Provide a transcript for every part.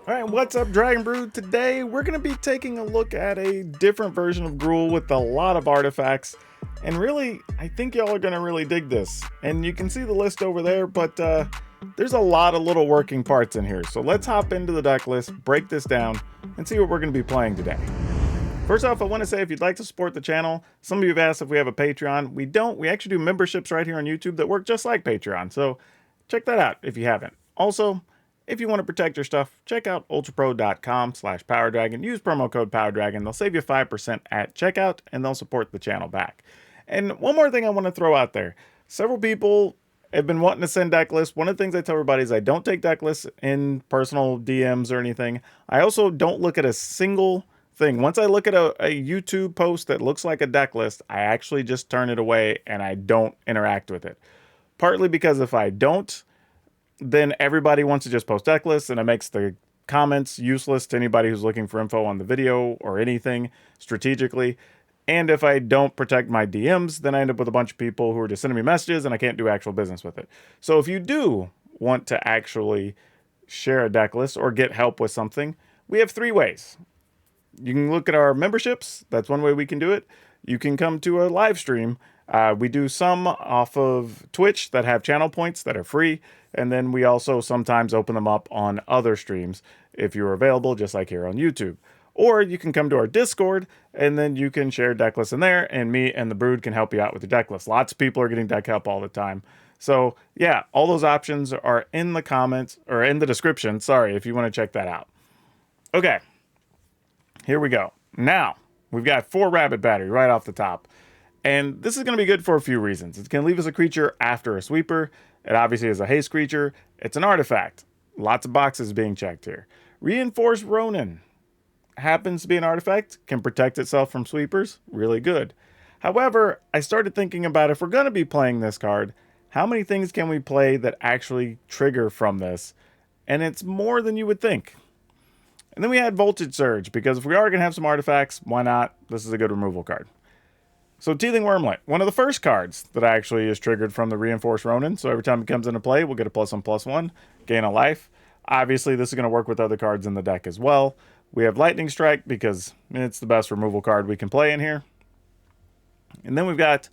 Alright, what's up, Dragon Brood? Today we're going to be taking a look at a different version of Gruul with a lot of artifacts. And really, I think y'all are going to really dig this. And you can see the list over there, but there's a lot of little working parts in here. So let's hop into the deck list, break this down, and see what we're going to be playing today. First off, I want to say if you'd like to support the channel, some of you have asked if we have a Patreon. We don't. We actually do memberships right here on YouTube that work just like Patreon. So check that out if you haven't. Also, if you want to protect your stuff, check out ultrapro.com/PowrDragn. Use promo code PowrDragn. They'll save you 5% at checkout, and they'll support the channel back. And one more thing I want to throw out there. Several people have been wanting to send deck lists. One of the things I tell everybody is I don't take deck lists in personal DMs or anything. I also don't look at a single thing. Once I look at a YouTube post that looks like a deck list, I actually just turn it away and I don't interact with it. Partly because if I don't, then everybody wants to just post deck lists, and it makes the comments useless to anybody who's looking for info on the video or anything strategically. And if I don't protect my DMs, then I end up with a bunch of people who are just sending me messages and I can't do actual business with it. So if you do want to actually share a deck list or get help with something, we have 3 ways. You can look at our memberships. That's one way we can do it. You can come to a live stream. We do some off of Twitch that have channel points that are free. And then we also sometimes open them up on other streams if you're available, just like here on YouTube. Or you can come to our Discord, and then you can share deck lists in there, and me and the Brood can help you out with the deck list. Lots of people are getting deck help all the time. So yeah, all those options are in the comments, or in the description, sorry, if you want to check that out. Okay, here we go. Now, we've got 4 Rabbit Battery right off the top. And this is going to be good for a few reasons. It's going to leave us a creature after a sweeper. It obviously is a haste creature. It's an artifact. Lots of boxes being checked here. Reinforced Ronin happens to be an artifact. Can protect itself from sweepers. Really good. However, I started thinking about if we're going to be playing this card, how many things can we play that actually trigger from this? And it's more than you would think. And then we had Voltage Surge, because if we are going to have some artifacts, why not? This is a good removal card. So Teething Wormlet, one of the first cards that actually is triggered from the Reinforced Ronin. So every time it comes into play, we'll get a +1/+1, gain a life. Obviously, this is going to work with other cards in the deck as well. We have Lightning Strike because it's the best removal card we can play in here. And then we've got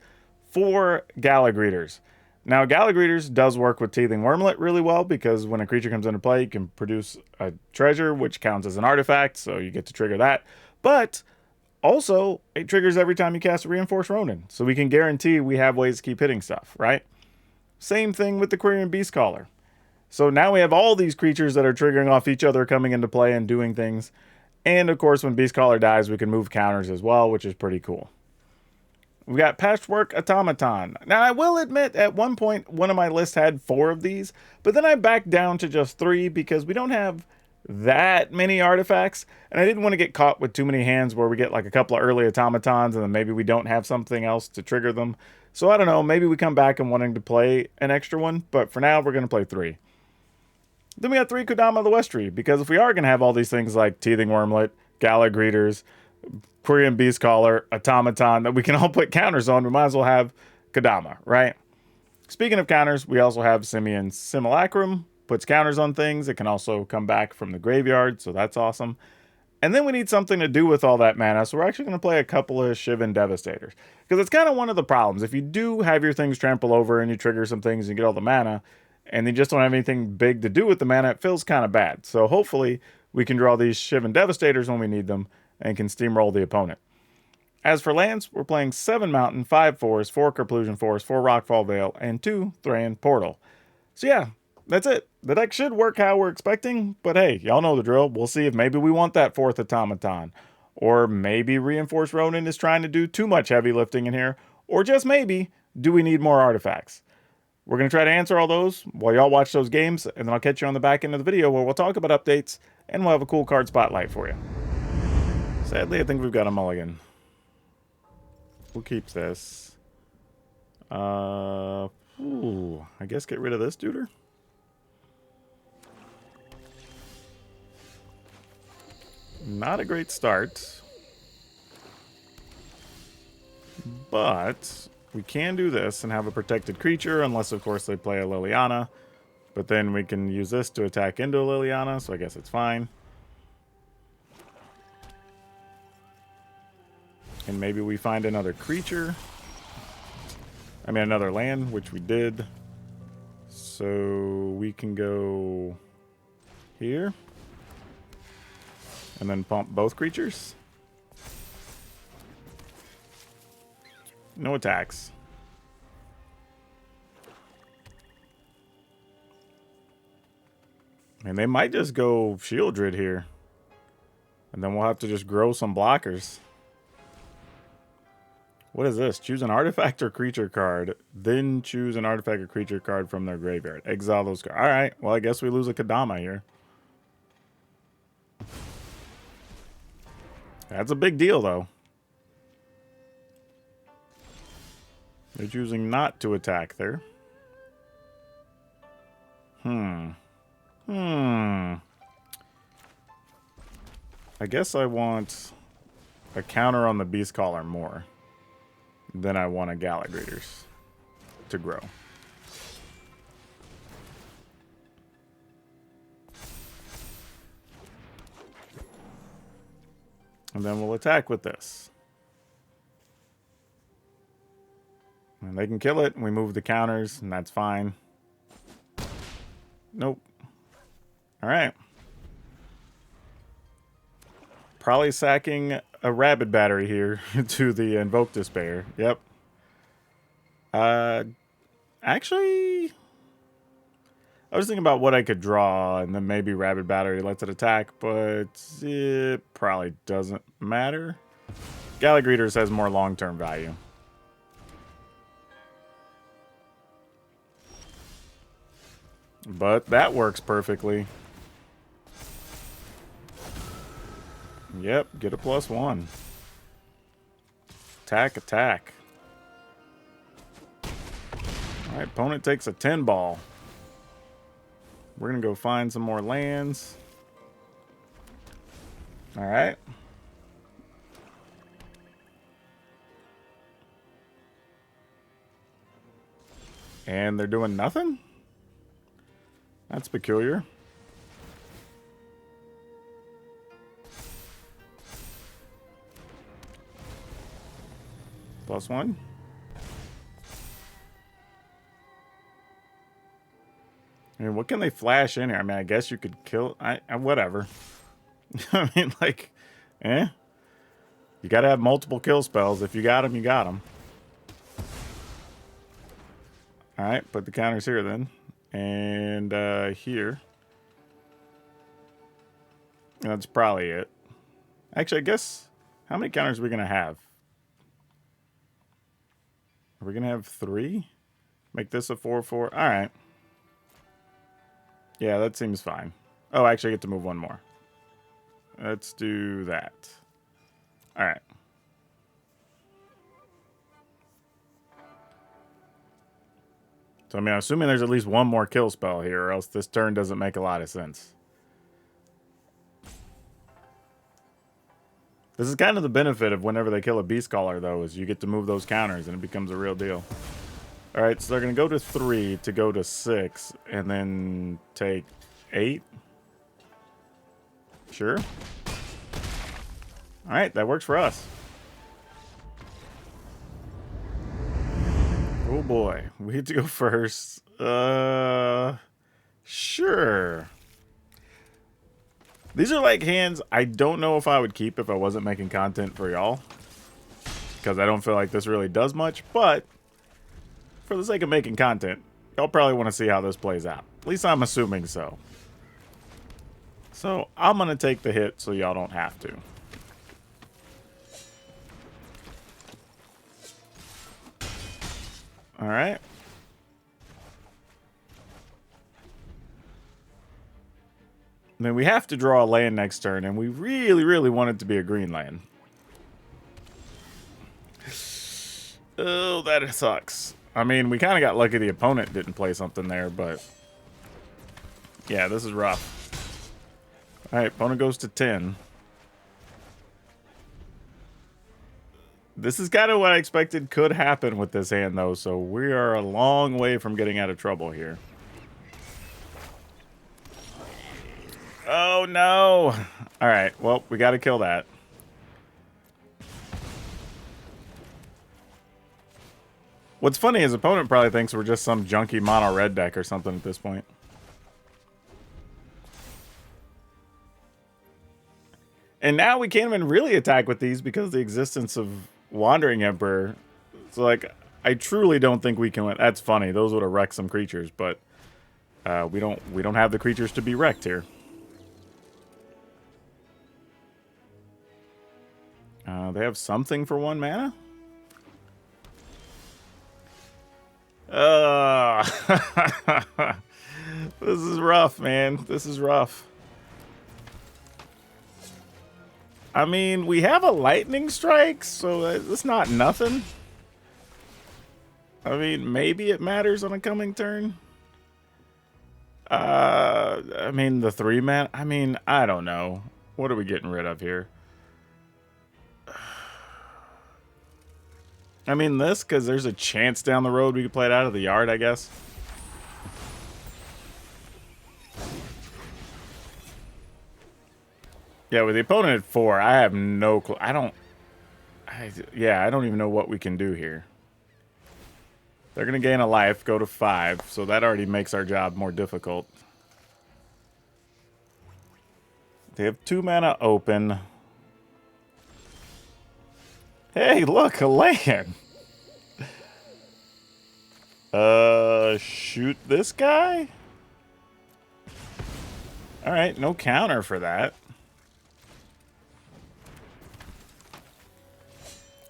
4 Galagreeters. Now, Galagreeters does work with Teething Wormlet really well because when a creature comes into play, you can produce a treasure, which counts as an artifact, so you get to trigger that. But also, it triggers every time you cast a Reinforced Ronin, so we can guarantee we have ways to keep hitting stuff, right? Same thing with the Quirion Beastcaller. So now we have all these creatures that are triggering off each other, coming into play and doing things. And of course, when Beastcaller dies, we can move counters as well, which is pretty cool. We've got Patchwork Automaton. Now, I will admit, at one point, one of my lists had 4 of these, but then I backed down to just 3 because we don't have that many artifacts, and I didn't want to get caught with too many hands where we get like a couple of early automatons and then maybe we don't have something else to trigger them. So I don't know, maybe we come back and wanting to play an extra one, but for now we're going to play 3. Then we got 3 Kodama of the Westry, because if we are going to have all these things like Teething Wormlet, Galagreeters, Quirion Beastcaller, Automaton that we can all put counters on, we might as well have Kodama, right? Speaking of counters, we also have Simeon's Simulacrum. Puts counters on things. It can also come back from the graveyard, so that's awesome. And then we need something to do with all that mana, so we're actually going to play a couple of Shivan Devastators. Because it's kind of one of the problems. If you do have your things trample over and you trigger some things and you get all the mana, and you just don't have anything big to do with the mana, it feels kind of bad. So hopefully we can draw these Shivan Devastators when we need them and can steamroll the opponent. As for lands, we're playing 7 Mountain, 5 Forest, 4 Kerplusion Forest, 4 Rockfall Vale, and 2 Thran Portal. So yeah, that's it. The deck should work how we're expecting, but hey, y'all know the drill. We'll see if maybe we want that 4th Automaton. Or maybe Reinforced Ronin is trying to do too much heavy lifting in here. Or just maybe, do we need more artifacts? We're going to try to answer all those while y'all watch those games, and then I'll catch you on the back end of the video where we'll talk about updates, and we'll have a cool card spotlight for you. Sadly, I think we've got a mulligan. We'll keep this. I guess get rid of this duder. Not a great start, but we can do this and have a protected creature, unless of course they play a Liliana, but then we can use this to attack into a Liliana, so I guess it's fine. And maybe we find another creature. I mean, another land, which we did. So we can go here. And then pump both creatures. No attacks. And they might just go Shieldred here. And then we'll have to just grow some blockers. What is this? Choose an artifact or creature card. Then choose an artifact or creature card from their graveyard. Exile those cards. Alright, well I guess we lose a Kadama here. That's a big deal though. They're choosing not to attack there. I guess I want a counter on the Beast Caller more than I want a Gallagrators to grow. And then we'll attack with this. And they can kill it, and we move the counters, and that's fine. Nope. Alright. Probably sacking a Rabid Battery here to the Invoke Despair. Yep. Actually, I was thinking about what I could draw, and then maybe Rabid Battery lets it attack, but it probably doesn't matter. Gallagrators has more long-term value. But that works perfectly. Yep, get a +1. Attack, attack. Alright, opponent takes a 10 ball. We're going to go find some more lands. Alright. And they're doing nothing? That's peculiar. +1. I mean, what can they flash in here? I mean, I guess you could kill... whatever. I mean, like... You gotta have multiple kill spells. If you got them, you got them. Alright, put the counters here then. And here. That's probably it. Actually, I guess... How many counters are we going to have? Are we going to have 3? Make this a 4/4. Alright. Yeah, that seems fine. Oh, actually, I get to move one more. Let's do that. Alright. So, I mean, I'm assuming there's at least one more kill spell here, or else this turn doesn't make a lot of sense. This is kind of the benefit of whenever they kill a Beast Caller, though, is you get to move those counters, and it becomes a real deal. Alright, so they're going to go to 3 to go to 6, and then take 8. Sure. Alright, that works for us. Oh boy, we had to go first. Sure. These are like hands I don't know if I would keep if I wasn't making content for y'all. Because I don't feel like this really does much, but for the sake of making content, y'all probably want to see how this plays out. At least I'm assuming so. So I'm going to take the hit so y'all don't have to. Alright. Then we have to draw a land next turn, and we really, really want it to be a green land. Oh, that sucks. I mean, we kind of got lucky the opponent didn't play something there, but... yeah, this is rough. Alright, opponent goes to 10. This is kind of what I expected could happen with this hand, though, so we are a long way from getting out of trouble here. Oh, no! Alright, well, we gotta kill that. What's funny is opponent probably thinks we're just some junky mono red deck or something at this point. And now we can't even really attack with these because of the existence of Wandering Emperor. So, like, I truly don't think we can win. That's funny. Those would have wrecked some creatures, but we don't have the creatures to be wrecked here. They have something for 1 mana? This is rough, man. This is rough. I mean, we have a lightning strike, so it's not nothing. I mean, maybe it matters on a coming turn. I mean, the 3-man. I mean, I don't know. What are we getting rid of here? I mean, this, because there's a chance down the road we could play it out of the yard, I guess. Yeah, with the opponent at 4, I have no clue. I don't even know what we can do here. They're going to gain a life, go to 5, so that already makes our job more difficult. They have 2 mana open. Hey, look, a land! Shoot this guy? Alright, no counter for that.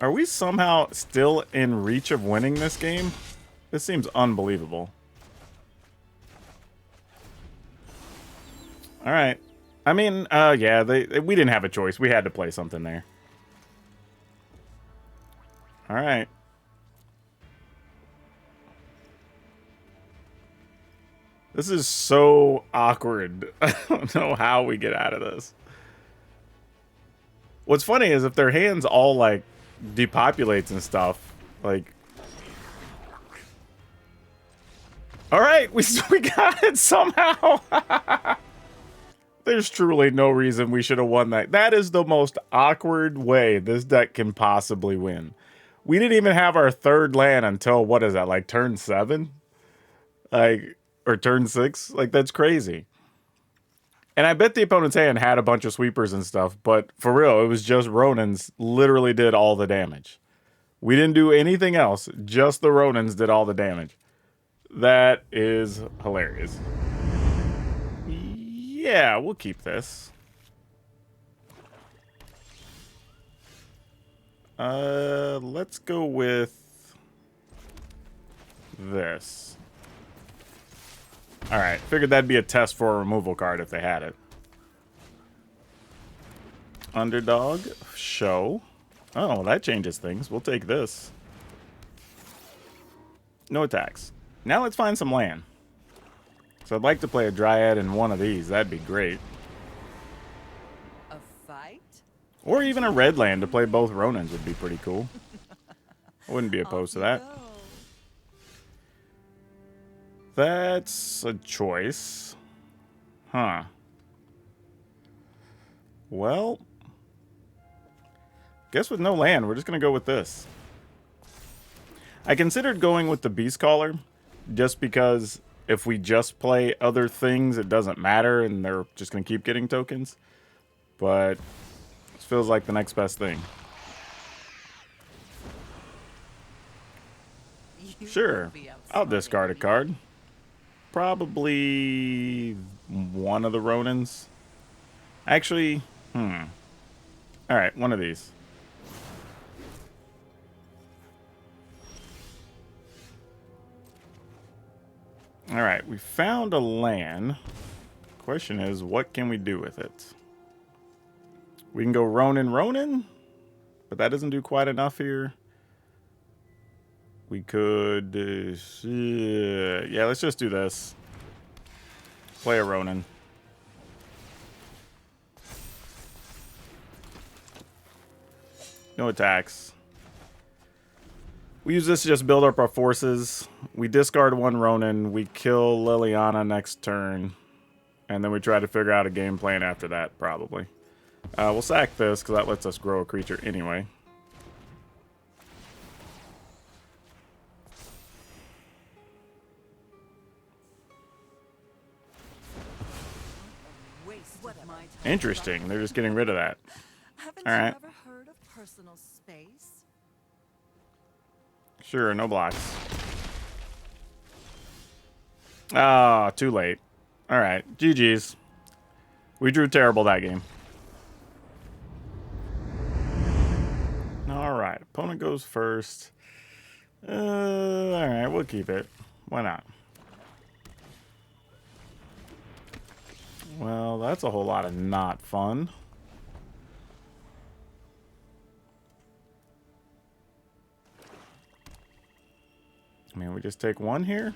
Are we somehow still in reach of winning this game? This seems unbelievable. Alright. I mean, yeah, we didn't have a choice. We had to play something there. Alright. This is so awkward. I don't know how we get out of this. What's funny is if their hands all, like, depopulates and stuff, like... Alright, we got it somehow! There's truly no reason we should have won that. That is the most awkward way this deck can possibly win. We didn't even have our 3rd land until, what is that, like turn 7? Like, or turn 6? Like, that's crazy. And I bet the opponent's hand had a bunch of sweepers and stuff, but for real, it was just Ronins literally did all the damage. We didn't do anything else, just the Ronins did all the damage. That is hilarious. Yeah, we'll keep this. Let's go with this. Alright, figured that'd be a test for a removal card if they had it. Underdog, show. Oh, well, that changes things. We'll take this. No attacks. Now let's find some land. So I'd like to play a Dryad in one of these. That'd be great. A fight? Or even a red land to play both Ronins would be pretty cool. I wouldn't be opposed to that. That's a choice. Huh. Well, guess with no land, we're just going to go with this. I considered going with the Beast Caller, just because if we just play other things, it doesn't matter, and they're just going to keep getting tokens. But this feels like the next best thing. Sure, I'll discard a card. Probably one of the Ronins. Actually, Alright, one of these. Alright, we found a land. Question is, what can we do with it? We can go Ronin, but that doesn't do quite enough here. We could... yeah, let's just do this. Play a Ronin. No attacks. We use this to just build up our forces. We discard one Ronin. We kill Liliana next turn. And then we try to figure out a game plan after that, probably. We'll sack this, because that lets us grow a creature anyway. Interesting. They're just getting rid of that. Haven't All you right. ever heard of personal space? Sure, no blocks. Ah, too late. All right, GG's. We drew terrible that game. All right, opponent goes first. All right, we'll keep it. Why not? Well, that's a whole lot of not fun. I mean, we just take one here?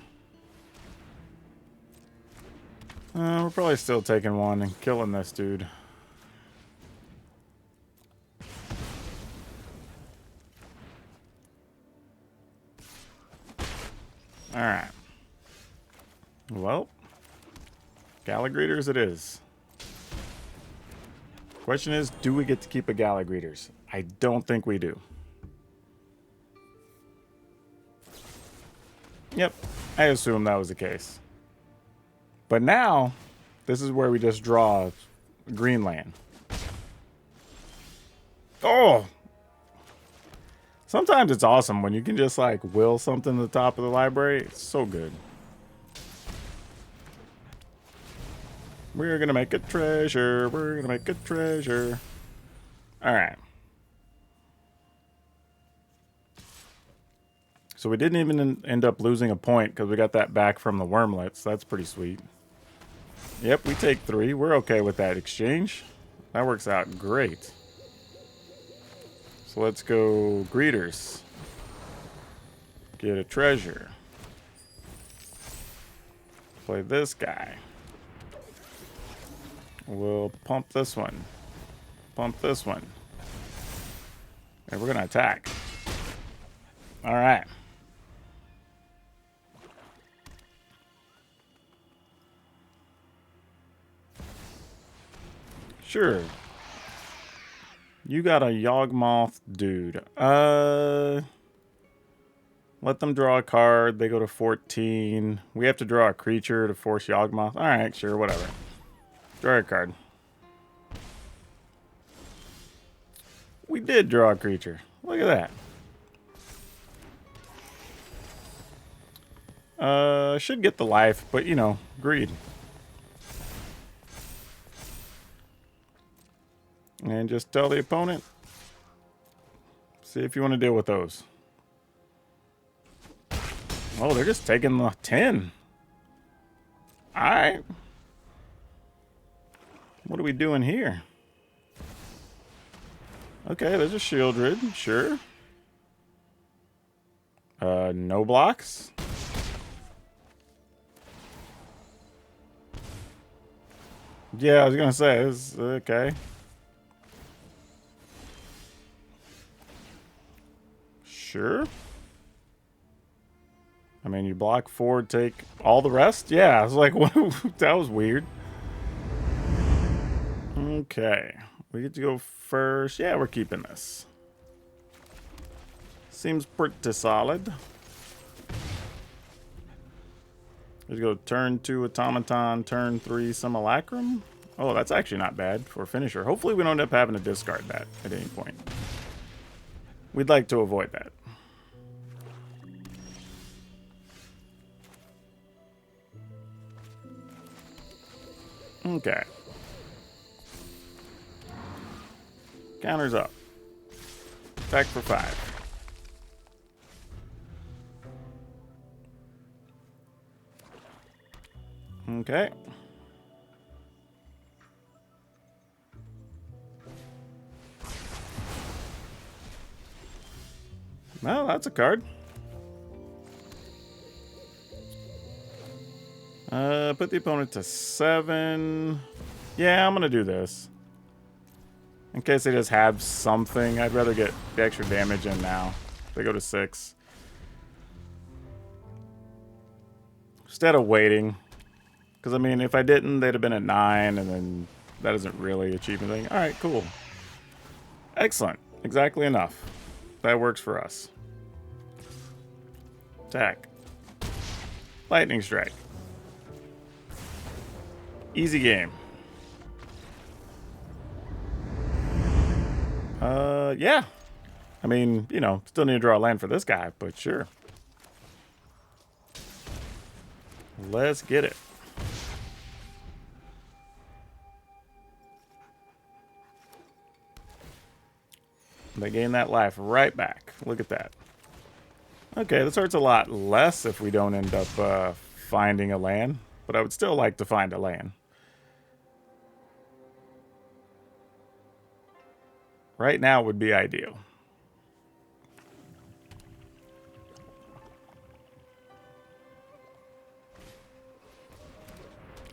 We're probably still taking one and killing this dude. Alright. Well, Galligreeters it is. Question is, do we get to keep a Galligreeters? I don't think we do. Yep, I assumed that was the case. But now, this is where we just draw green land. Oh! Sometimes it's awesome when you can just like will something to the top of the library. It's so good. We're gonna make a treasure. We're gonna make a treasure. Alright. So we didn't even end up losing a point because we got that back from the wormlets. That's pretty sweet. Yep, we take 3. We're okay with that exchange. That works out great. So let's go greeters. Get a treasure. Play this guy. We'll pump this one. Pump this one. And we're gonna attack. Alright. Sure. You got a Yawgmoth dude. Let them draw a card. They go to 14. We have to draw a creature to force Yawgmoth. Alright, sure, whatever. Draw a card. We did draw a creature. Look at that. Should get the life, but you know, greed. And just tell the opponent. See if you want to deal with those. Oh, they're just taking the 10. Alright. What are we doing here? Okay, there's a Shieldred, sure. No blocks. Yeah, I was gonna say, this okay. Sure. I mean, you block 4, take all the rest? Yeah, I was like, what? That was weird. Okay. We get to go first. Yeah, we're keeping this. Seems pretty solid. Let's go turn 2 Automaton, turn 3 Simulacrum. Oh, that's actually not bad for a finisher. Hopefully we don't end up having to discard that at any point. We'd like to avoid that. Okay. Counter's up. Attack for 5. Okay. Well, that's a card. Put the opponent to 7. Yeah, I'm gonna do this. In case they just have something, I'd rather get the extra damage in now. They go to 6. Instead of waiting. Because, I mean, if I didn't, they'd have been at 9, and then that doesn't really achieve anything. Alright, cool. Excellent. Exactly enough. That works for us. Attack. Lightning Strike. Easy game. Yeah. I mean, you know, still need to draw a land for this guy, but sure. Let's get it. They gain that life right back. Look at that. Okay, this hurts a lot less if we don't end up finding a land, but I would still like to find a land. Right now would be ideal.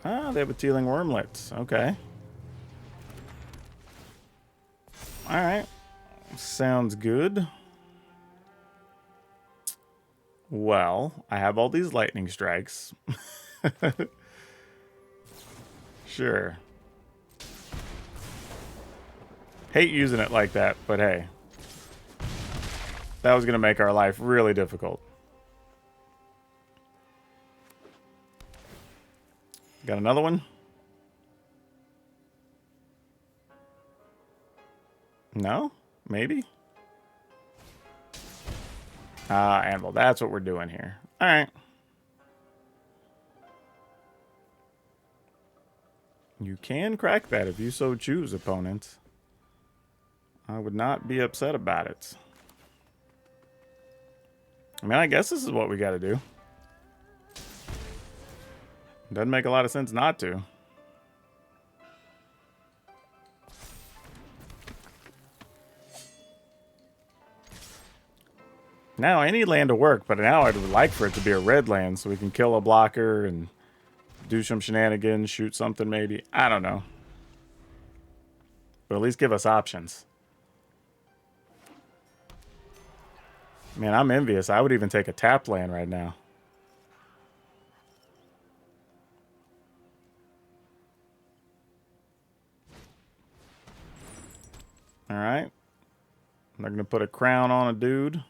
Ah, they have a Tealing Wormlet. Okay. Alright. Sounds good. Well, I have all these lightning strikes. Sure. Hate using it like that, but hey. That was going to make our life really difficult. Got another one? No? Maybe? Ah, Anvil. That's what we're doing here. Alright. You can crack that if you so choose, opponent. I would not be upset about it. I mean, I guess this is what we got to do. Doesn't make a lot of sense not to. Now, any land to work, but now I'd like for it to be a red land so we can kill a blocker and do some shenanigans, shoot something maybe. I don't know. But at least give us options. Man, I'm envious. I would even take a tapped land right now. Alright. They're going to put a crown on a dude.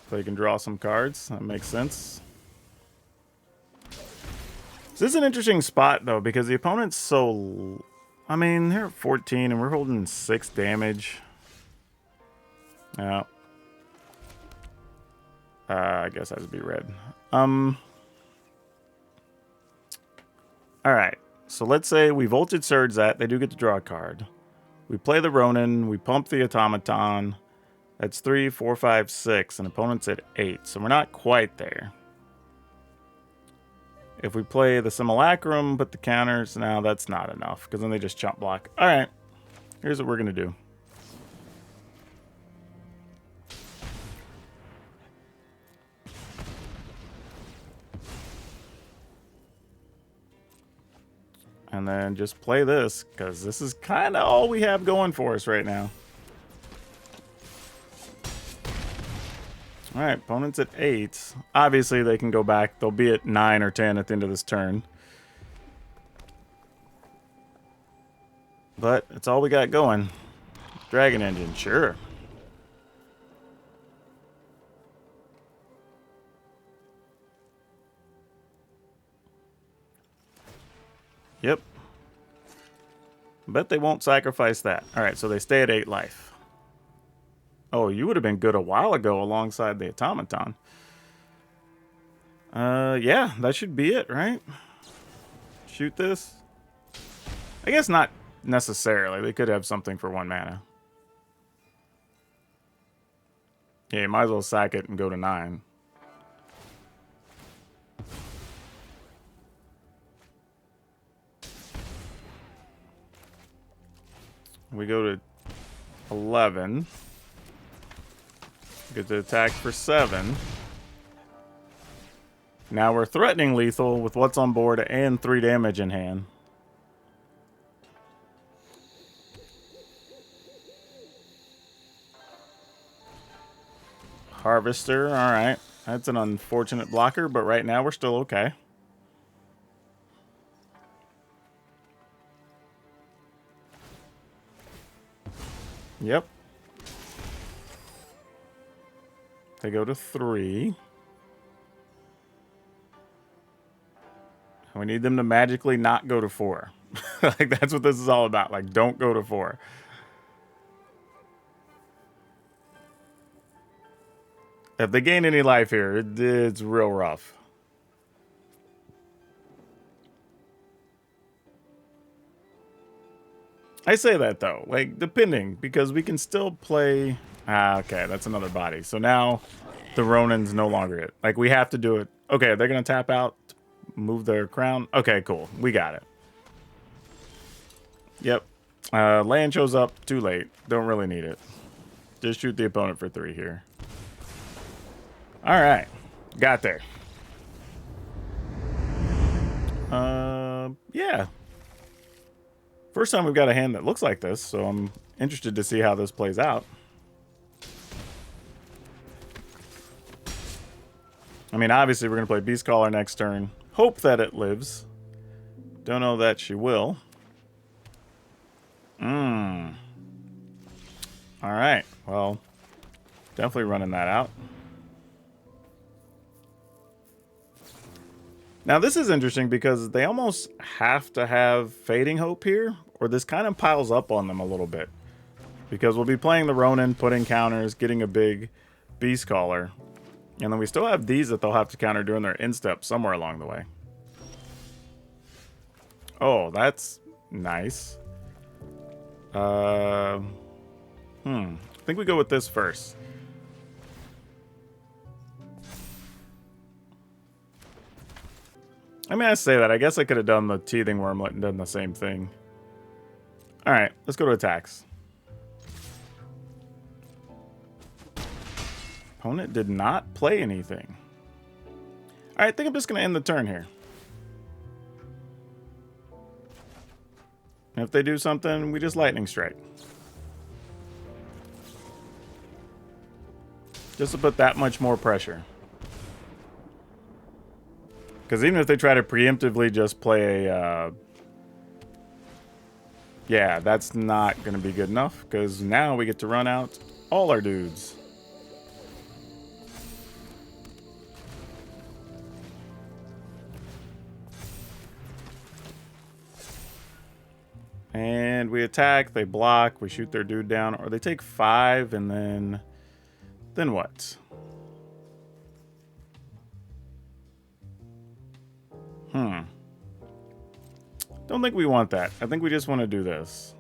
So you can draw some cards. That makes sense. This is an interesting spot, though, because the opponent's so... I mean, they're at 14 and we're holding 6 damage. Yeah. I guess that would be red. Alright. So let's say we Voltage Surge that. They do get to draw a card. We play the Ronin. We pump the Automaton. That's 3, 4, 5, 6. And opponent's at 8. So we're not quite there. If we play the Simulacrum, but the counters, now that's not enough. Because then they just chump block. Alright. Here's what we're going to do. And then just play this, because this is kind of all we have going for us right now. Alright, opponent's at 8. Obviously, they can go back. They'll be at 9 or 10 at the end of this turn. But it's all we got going. Dragon Engine, sure. Yep. Bet they won't sacrifice that. Alright, so they stay at 8 life. Oh, you would have been good a while ago alongside the Automaton. Yeah, that should be it, right? Shoot this. I guess not necessarily. They could have something for 1 mana. Yeah, you might as well sack it and go to 9. We go to 11. Get to attack for 7. Now we're threatening lethal with what's on board and 3 damage in hand. Harvester, alright. That's an unfortunate blocker, but right now we're still okay. Yep. They go to 3. We need them to magically not go to 4. Like, that's what this is all about. Like, don't go to 4. If they gain any life here, it's real rough. I say that though, like, depending, because we can still play... Ah, okay, that's another body. So now the Ronin's no longer it. Like, we have to do it. Okay, they're going to tap out, move their crown. Okay, cool. We got it. Yep. Land shows up too late. Don't really need it. Just shoot the opponent for 3 here. All right. Got there. Yeah. First time we've got a hand that looks like this, so I'm interested to see how this plays out. I mean, obviously, we're going to play Beast Caller next turn. Hope that it lives. Don't know that she will. All right. Well, definitely running that out. Now, this is interesting because they almost have to have Fading Hope here, or this kind of piles up on them a little bit. Because we'll be playing the Ronin, putting counters, getting a big Beast Caller. And then we still have these that they'll have to counter during their instep somewhere along the way. Oh, that's nice. I think we go with this first. I mean, I say that. I guess I could have done the Teething Wormlet and done the same thing. Alright, let's go to attacks. Opponent did not play anything. Alright, I think I'm just going to end the turn here. And if they do something, we just Lightning Strike. Just to put that much more pressure. Because even if they try to preemptively just play a... yeah, that's not going to be good enough. Because now we get to run out all our dudes. And we attack, they block, we shoot their dude down. Or they take 5 and then... then what? Don't think we want that. I think we just want to do this.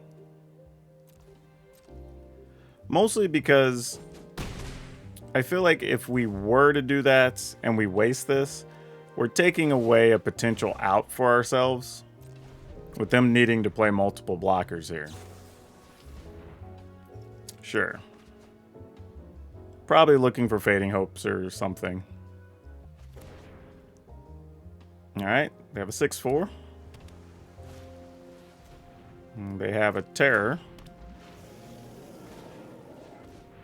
Mostly because I feel like if we were to do that and we waste this, we're taking away a potential out for ourselves with them needing to play multiple blockers here. Sure. Probably looking for Fading Hopes or something. Alright, they have a 6/4. They have a Terror.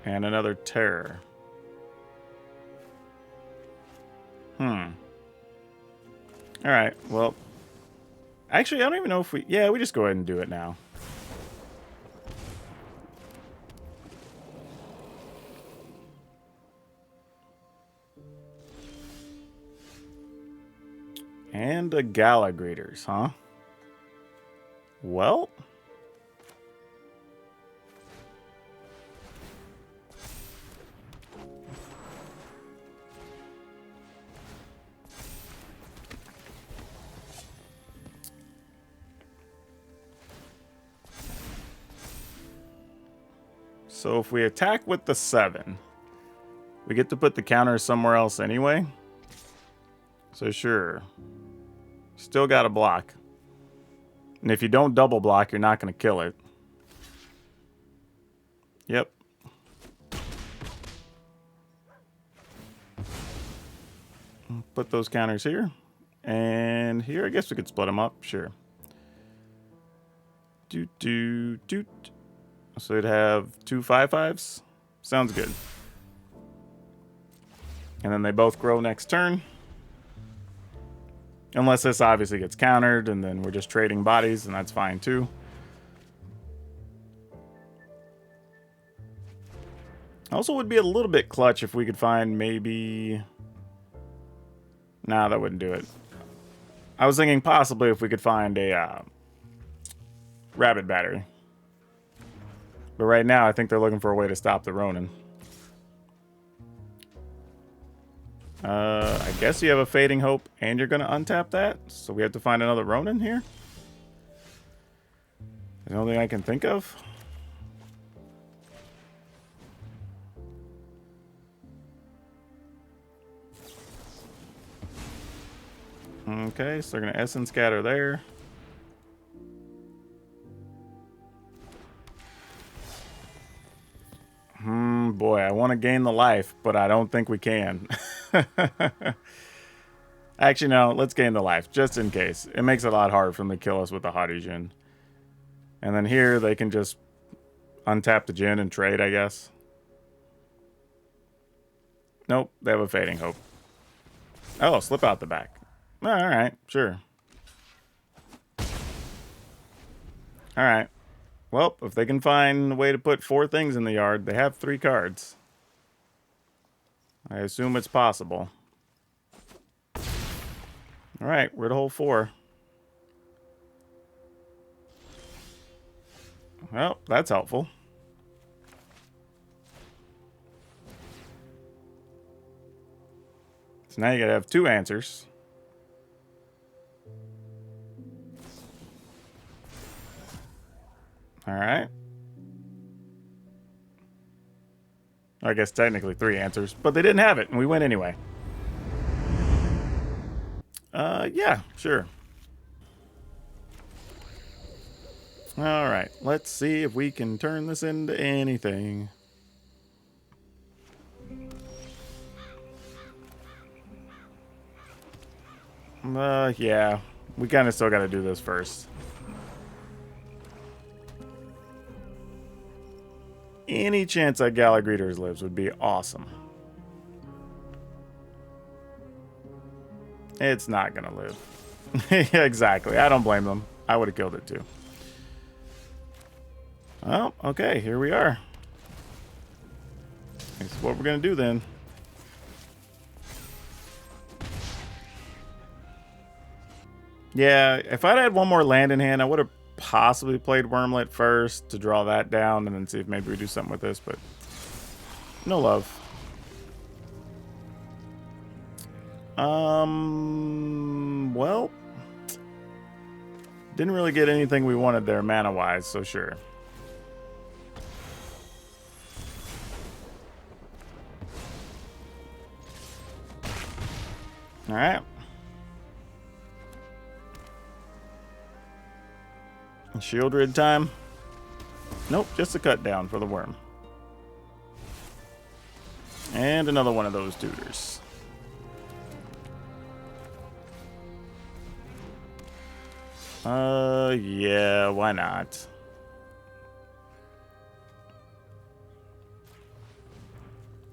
And another Terror. Alright, well... actually, I don't even know if we... yeah, we just go ahead and do it now. And a Gala Greeters, huh? Well... so if we attack with the 7, we get to put the counter somewhere else anyway. So sure. Still got to block. And if you don't double block, you're not going to kill it. Yep. Put those counters here. And here, I guess we could split them up. Sure. Doot. So it'd have 2 5/5s. Sounds good. And then they both grow next turn. Unless this obviously gets countered, and then we're just trading bodies, and that's fine too. Also would be a little bit clutch if we could find maybe... nah, that wouldn't do it. I was thinking possibly if we could find a Rabbit Battery. But right now, I think they're looking for a way to stop the Ronin. I guess you have a Fading Hope and you're going to untap that. So we have to find another Ronin here. The only thing I can think of. Okay, so they're going to Essence Scatter there. Boy, I want to gain the life, but I don't think we can. Actually, no, let's gain the life, just in case. It makes it a lot harder for them to kill us with the Haughty Djinn. And then here, they can just untap the Djinn and trade, I guess. Nope, they have a Fading Hope. Oh, slip out the back. Alright, sure. Alright. Well, if they can find a way to put 4 things in the yard, they have 3 cards. I assume it's possible. Alright, we're at hole 4. Well, that's helpful. So now you gotta have 2 answers. Alright. I guess technically 3 answers, but they didn't have it, and we went anyway. Yeah, sure. Alright, let's see if we can turn this into anything. Yeah. We kind of still got to do this first. Any chance that Galagreeters lives would be awesome. It's not going to live. Yeah, exactly. I don't blame them. I would have killed it too. Well, okay, here we are. This is what we're going to do then. Yeah, if I'd had one more land in hand, I would have possibly played Wormlet first to draw that down and then see if maybe we do something with this, but no love. Well, didn't really get anything we wanted there mana-wise, so sure. All right. Shield Rid time. Nope, just a cut down for the worm. And another one of those tutors. Yeah, why not?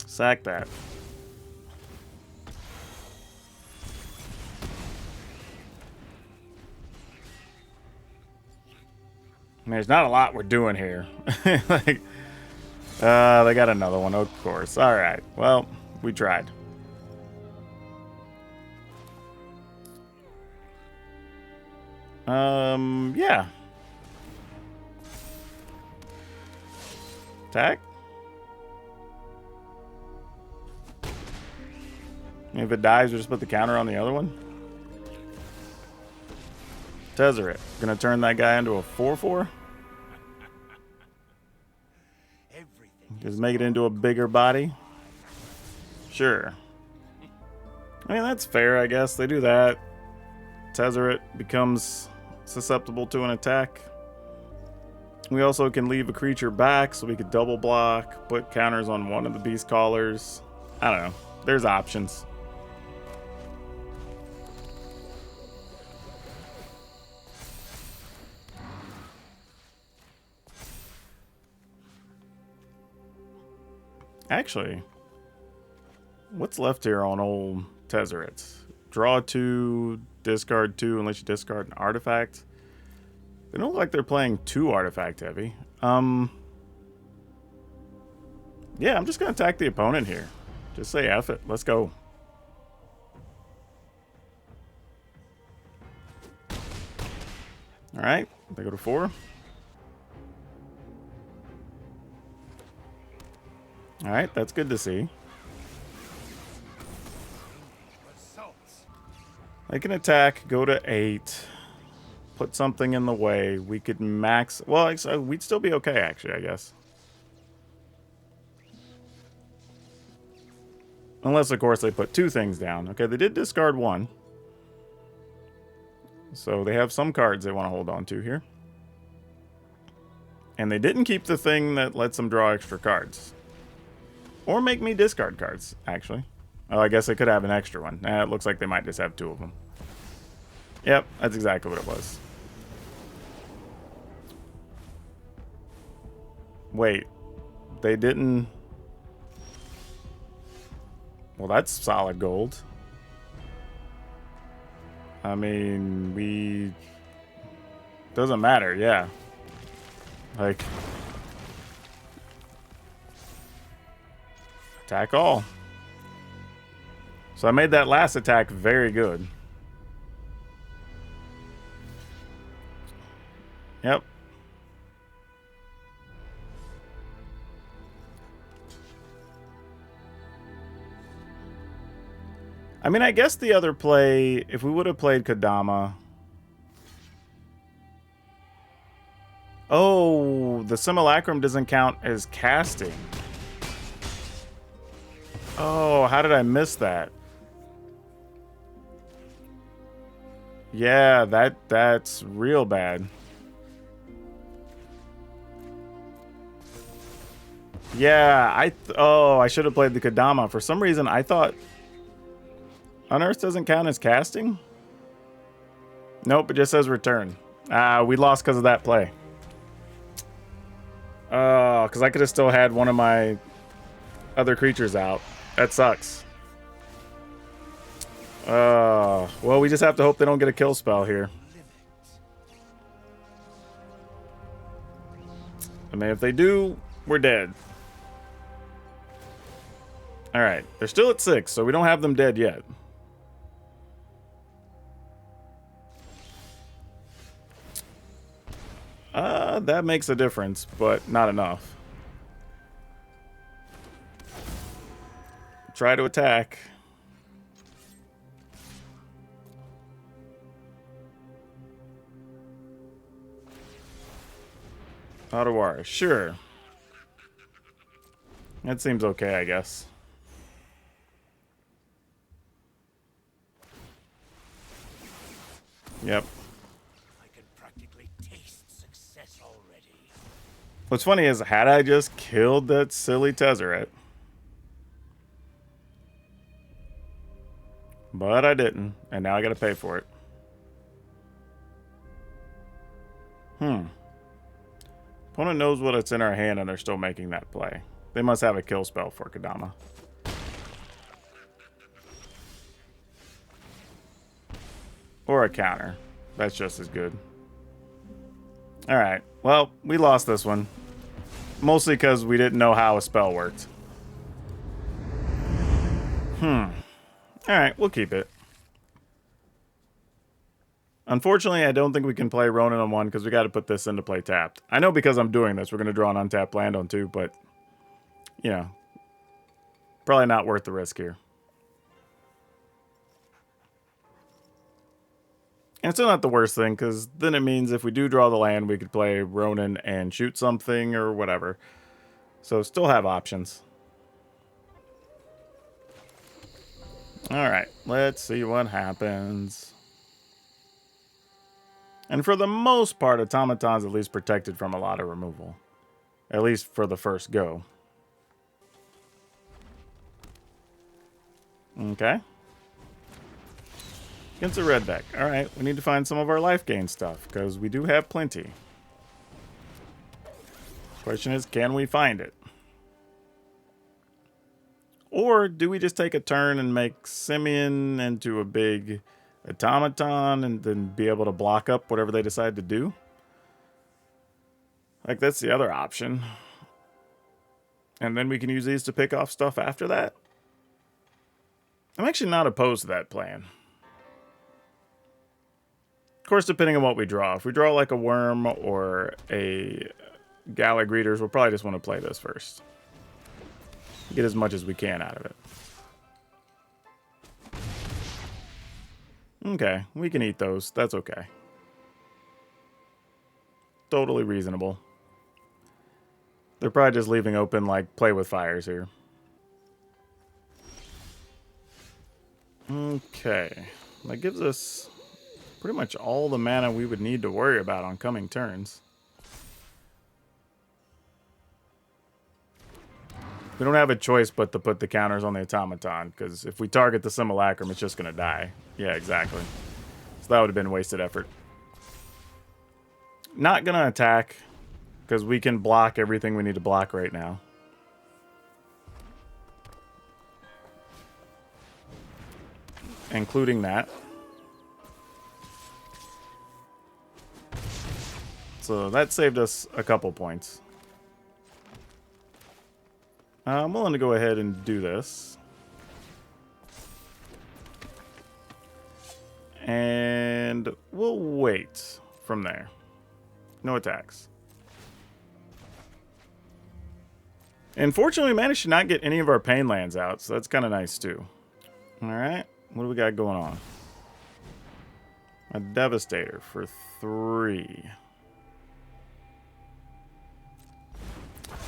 Sack that. There's not a lot we're doing here. Like, they got another one, of course. All right. Well, we tried. Yeah. Attack. If it dies, we just put the counter on the other one. Tezzeret. Gonna turn that guy into a 4/4. Just make it into a bigger body. Sure. I mean, that's fair, I guess. They do that. Tezzeret becomes susceptible to an attack. We also can leave a creature back so we could double block, put counters on one of the beast callers. I don't know. There's options. Actually, what's left here on old Tezzeret? Draw 2, discard 2 unless you discard an artifact. They don't look like they're playing too artifact heavy. Yeah, I'm just going to attack the opponent here. Just say F it. Let's go. Alright, they go to 4. Alright, that's good to see. They can attack, go to 8, put something in the way. We could max... Well, we'd still be okay, actually, I guess. Unless, of course, they put 2 things down. Okay, they did discard 1. So they have some cards they want to hold on to here. And they didn't keep the thing that lets them draw extra cards. Or make me discard cards, actually. Oh, I guess they could have an extra one. It looks like they might just have 2 of them. Yep, that's exactly what it was. Wait. They didn't... Well, that's solid gold. I mean, we... Doesn't matter, yeah. Like... Attack all. So I made that last attack very good. Yep. I mean, I guess the other play, if we would have played Kodama... Oh, the Simulacrum doesn't count as casting. Oh, how did I miss that? Yeah, that's real bad. Yeah, I should have played the Kodama. For some reason, I thought Unearth doesn't count as casting? Nope, it just says return. We lost because of that play. Because I could have still had one of my other creatures out. That sucks. Well, we just have to hope they don't get a kill spell here. I mean, if they do, we're dead. Alright, they're still at 6, so we don't have them dead yet. That makes a difference, but not enough. Try to attack. Otawara, sure. That seems okay, I guess. Yep. I can practically taste success already. What's funny is, had I just killed that silly Tezzeret, but I didn't, and now I gotta pay for it. Opponent knows what it's in our hand, and they're still making that play. They must have a kill spell for Kodama. Or a counter. That's just as good. Alright, well, we lost this one. Mostly because we didn't know how a spell worked. Alright, we'll keep it. Unfortunately, I don't think we can play Ronin on 1 because we got to put this into play tapped. I know because I'm doing this, we're going to draw an untapped land on 2, but, you know, probably not worth the risk here. And it's still not the worst thing, because then it means if we do draw the land, we could play Ronin and shoot something or whatever. So still have options. Alright, let's see what happens. And for the most part, Automaton's at least protected from a lot of removal. At least for the first go. Okay. Against a red deck. Alright, we need to find some of our life gain stuff, because we do have plenty. Question is, can we find it? Or do we just take a turn and make Simeon into a big Automaton and then be able to block up whatever they decide to do? Like, that's the other option. And then we can use these to pick off stuff after that. I'm actually not opposed to that plan. Of course, depending on what we draw. If we draw like a worm or a Gala Greeters, we'll probably just want to play this first. Get as much as we can out of it. Okay, we can eat those. That's okay. Totally reasonable. They're probably just leaving open, like, play with fires here. Okay. That gives us pretty much all the mana we would need to worry about on coming turns. We don't have a choice but to put the counters on the automaton, because if we target the simulacrum, it's just going to die. Yeah, exactly. So that would have been wasted effort. Not going to attack, because we can block everything we need to block right now. Including that. So that saved us a couple points. I'm willing to go ahead and do this. And we'll wait from there. No attacks. Unfortunately, we managed to not get any of our pain lands out, so that's kind of nice too. Alright, what do we got going on? A Devastator for 3.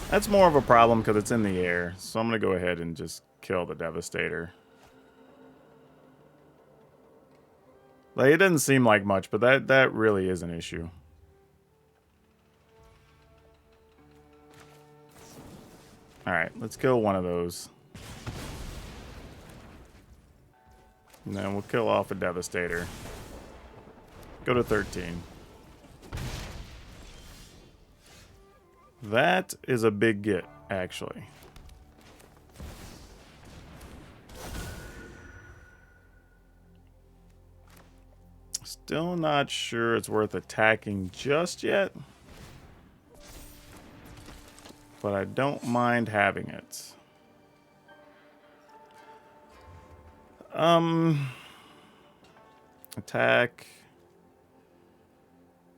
That's more of a problem because it's in the air, so I'm going to go ahead and just kill the Devastator. Like, it doesn't seem like much, but that really is an issue. Alright, let's kill one of those. And then we'll kill off a Devastator. Go to 13. That is a big get, actually. Still not sure it's worth attacking just yet. But I don't mind having it. Attack.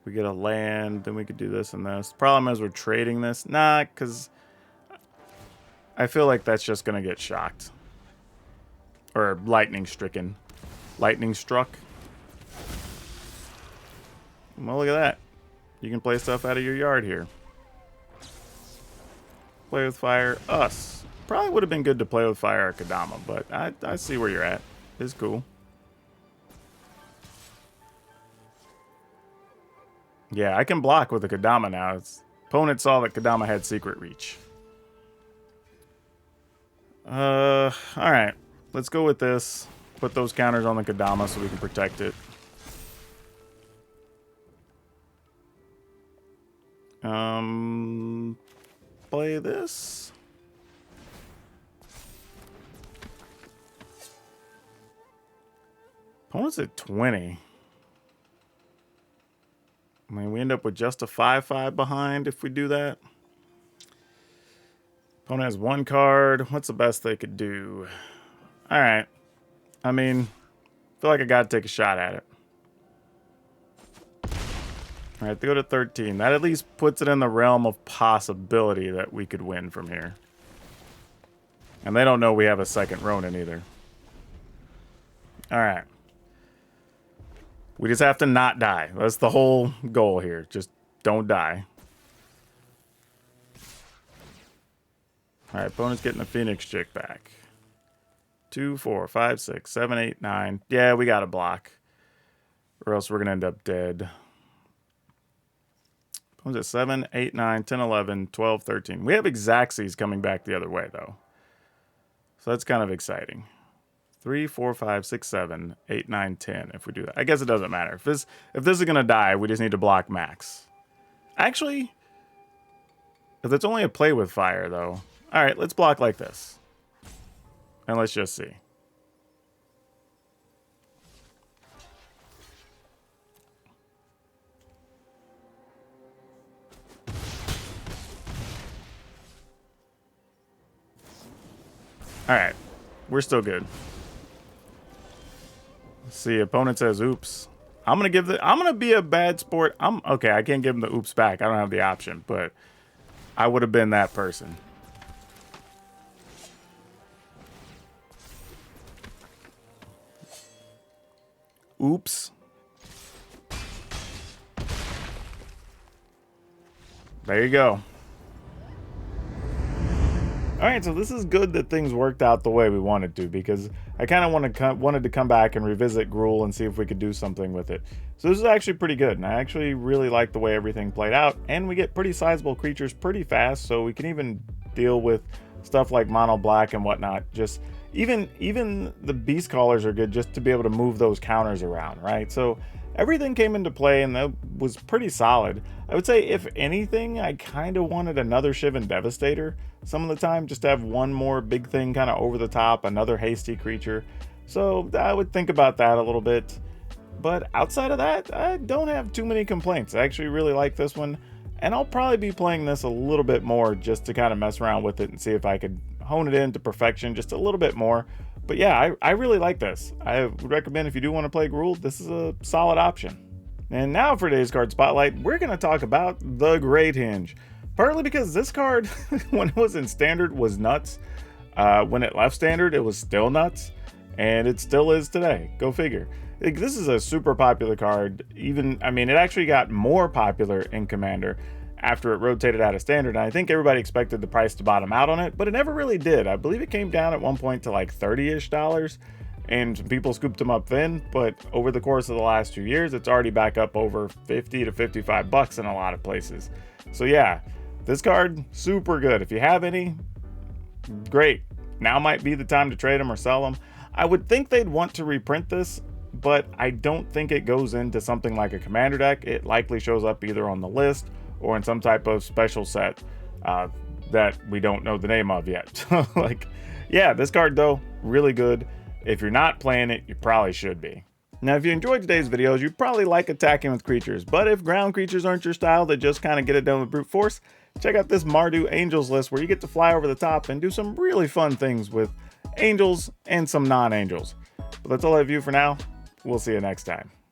We get a land, then we could do this and this. Problem is we're trading this. Nah, because I feel like that's just going to get shocked. Or lightning stricken. Lightning struck. Well, look at that. You can play stuff out of your yard here. Play with fire. Us. Probably would have been good to play with fire or Kodama, but I see where you're at. It's cool. Yeah, I can block with a Kodama now. Opponent saw that Kodama had Secret Reach. Alright. Let's go with this. Put those counters on the Kodama so we can protect it. Play this. Opponent's at 20. I mean, we end up with just a 5/5 behind if we do that. Opponent has 1 card. What's the best they could do? Alright. I mean, I feel like I gotta take a shot at it. Alright, they go to 13. That at least puts it in the realm of possibility that we could win from here. And they don't know we have a second Ronin either. Alright. We just have to not die. That's the whole goal here. Just don't die. Alright, opponent's getting the Phoenix Chick back. 2, 4, 5, 6, 7, 8, 9. Yeah, we gotta block. Or else we're gonna end up dead. Opponent's at 7, 8, 9, 10, 11, 12, 13. We have Xaxes coming back the other way, though. So that's kind of exciting. 3, 4, 5, 6, 7, 8, 9, 10 if we do that. I guess it doesn't matter. If this is going to die, we just need to block max. Actually, if it's only a play with fire, though. All right, let's block like this. And let's just see. All right, we're still good. See, opponent says oops. I'm gonna be a bad sport. Okay, I can't give him the oops back. I don't have the option, but I would have been that person. Oops. There you go. Alright, so this is good that things worked out the way we wanted to, because I kind of wanted to come back and revisit Gruul and see if we could do something with it. So this is actually pretty good, and I actually really like the way everything played out, and we get pretty sizable creatures pretty fast, so we can even deal with stuff like mono black and whatnot. Just even the beast callers are good just to be able to move those counters around, right? So everything came into play, and that was pretty solid. I would say, if anything, I kind of wanted another Shivan Devastator some of the time, just to have one more big thing kind of over the top, another hasty creature. So I would think about that a little bit. But outside of that, I don't have too many complaints. I actually really like this one, and I'll probably be playing this a little bit more just to kind of mess around with it and see if I could hone it into perfection just a little bit more. But yeah, I really like this. I would recommend, if you do want to play Gruul, this is a solid option. And now for today's card spotlight, we're going to talk about the Great Hinge. Partly because this card, when it was in Standard, was nuts. When it left Standard, it was still nuts. And it still is today. Go figure. Like, this is a super popular card. I mean, it actually got more popular in Commander after it rotated out of Standard. And I think everybody expected the price to bottom out on it, but it never really did. I believe it came down at one point to like $30-ish. And some people scooped them up then, but over the course of the last 2 years, it's already back up over 50 to 55 bucks in a lot of places. So yeah, this card, super good. If you have any, great. Now might be the time to trade them or sell them. I would think they'd want to reprint this, but I don't think it goes into something like a Commander deck. It likely shows up either on the list or in some type of special set that we don't know the name of yet. Like, yeah, this card though, really good. If you're not playing it, you probably should be. Now, if you enjoyed today's videos, you probably like attacking with creatures, but if ground creatures aren't your style, that just kind of get it done with brute force, check out this Mardu Angels list, where you get to fly over the top and do some really fun things with angels and some non-angels. But that's all I have for you for now. We'll see you next time.